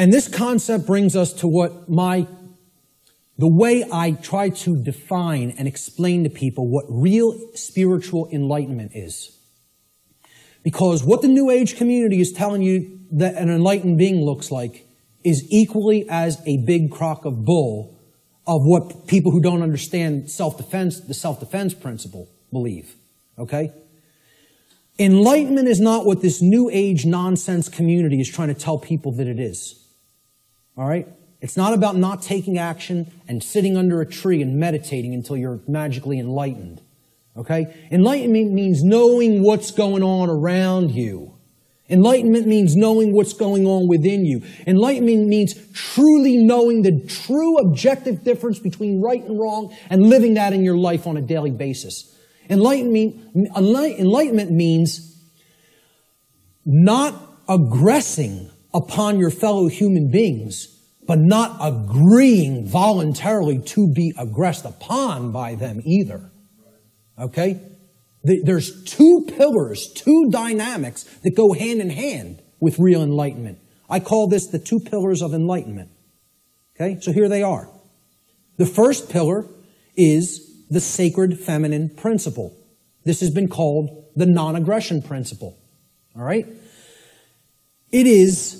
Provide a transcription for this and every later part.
And this concept brings us to the way I try to define and explain to people what real spiritual enlightenment is. Because what the New Age community is telling you that an enlightened being looks like is equally as a big crock of bull of what people who don't understand self-defense, the self-defense principle, believe. Okay? Enlightenment is not what this New Age nonsense community is trying to tell people that it is. All right? It's not about not taking action and sitting under a tree and meditating until you're magically enlightened. Okay? Enlightenment means knowing what's going on around you. Enlightenment means knowing what's going on within you. Enlightenment means truly knowing the true objective difference between right and wrong and living that in your life on a daily basis. Enlightenment means not aggressing upon your fellow human beings, but not agreeing voluntarily to be aggressed upon by them either. Okay? There's two pillars, two dynamics that go hand in hand with real enlightenment. I call this the two pillars of enlightenment. Okay? So here they are. The first pillar is the sacred feminine principle. This has been called the non-aggression principle. All right? It is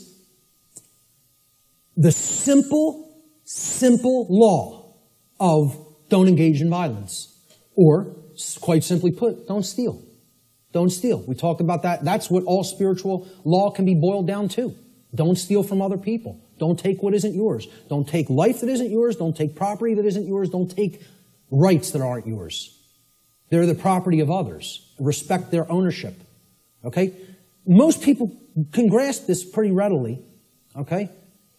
the simple law of don't engage in violence. Or, quite simply put, don't steal. Don't steal. We talked about that. That's what all spiritual law can be boiled down to. Don't steal from other people. Don't take what isn't yours. Don't take life that isn't yours. Don't take property that isn't yours. Don't take rights that aren't yours. They're the property of others. Respect their ownership. Okay? Most people can grasp this pretty readily. Okay?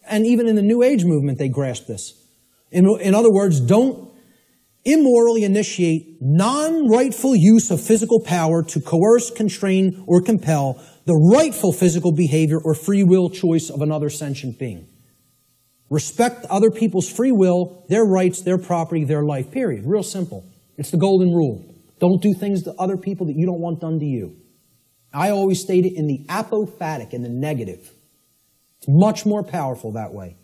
And even in the New Age movement, they grasp this. In other words, don't immorally initiate non-rightful use of physical power to coerce, constrain, or compel the rightful physical behavior or free will choice of another sentient being. Respect other people's free will, their rights, their property, their life, period. Real simple. It's the golden rule. Don't do things to other people that you don't want done to you. I always state it in the apophatic, in the negative. It's much more powerful that way.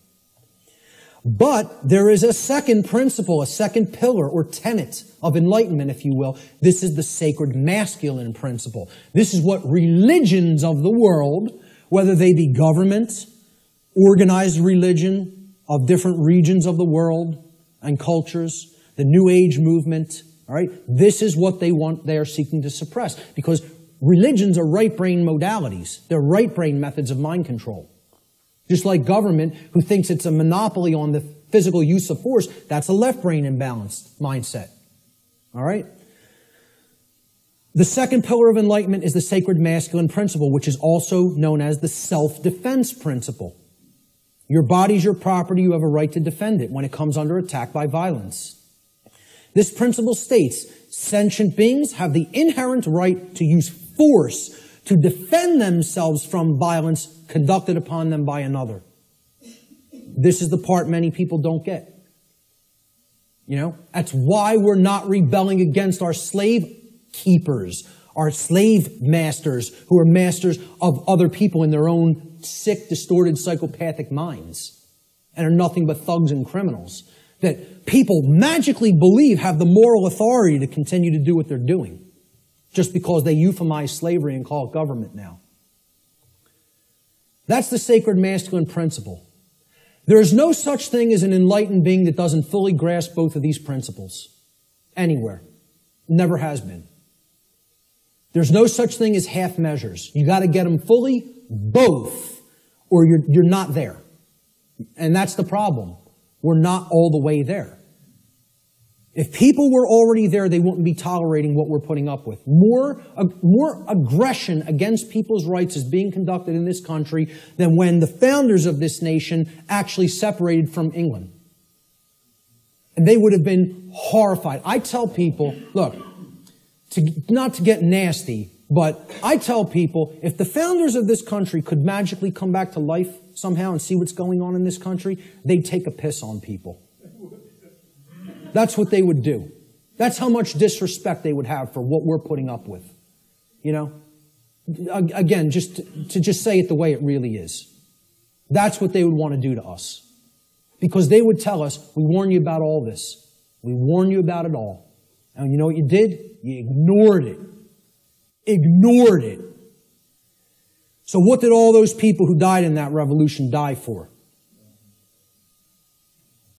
But there is a second principle, a second pillar or tenet of enlightenment, if you will. This is the sacred masculine principle. This is what religions of the world, whether they be government, organized religion of different regions of the world and cultures, the New Age movement, all right, this is what they are seeking to suppress. Because religions are right brain modalities. They're right brain methods of mind control. Just like government, who thinks it's a monopoly on the physical use of force, that's a left brain imbalanced mindset. All right? The second pillar of enlightenment is the sacred masculine principle, which is also known as the self-defense principle. Your body's your property, you have a right to defend it when it comes under attack by violence. This principle states, sentient beings have the inherent right to use force to defend themselves from violence conducted upon them by another. This is the part many people don't get. You know, that's why we're not rebelling against our slave keepers, our slave masters who are masters of other people in their own sick, distorted, psychopathic minds and are nothing but thugs and criminals that people magically believe have the moral authority to continue to do what they're doing just because they euphemize slavery and call it government now. That's the sacred masculine principle. There is no such thing as an enlightened being that doesn't fully grasp both of these principles. Anywhere. Never has been. There's no such thing as half measures. You got to get them fully, both, or you're not there. And that's the problem. We're not all the way there. If people were already there, they wouldn't be tolerating what we're putting up with. More aggression against people's rights is being conducted in this country than when the founders of this nation actually separated from England. And they would have been horrified. I tell people, look, not to get nasty, but I tell people, if the founders of this country could magically come back to life somehow and see what's going on in this country, they'd take a piss on people. That's what they would do. That's how much disrespect they would have for what we're putting up with. You know? Again, just to say it the way it really is. That's what they would want to do to us. Because they would tell us, we warn you about all this. We warn you about it all. And you know what you did? You ignored it. Ignored it. So what did all those people who died in that revolution die for?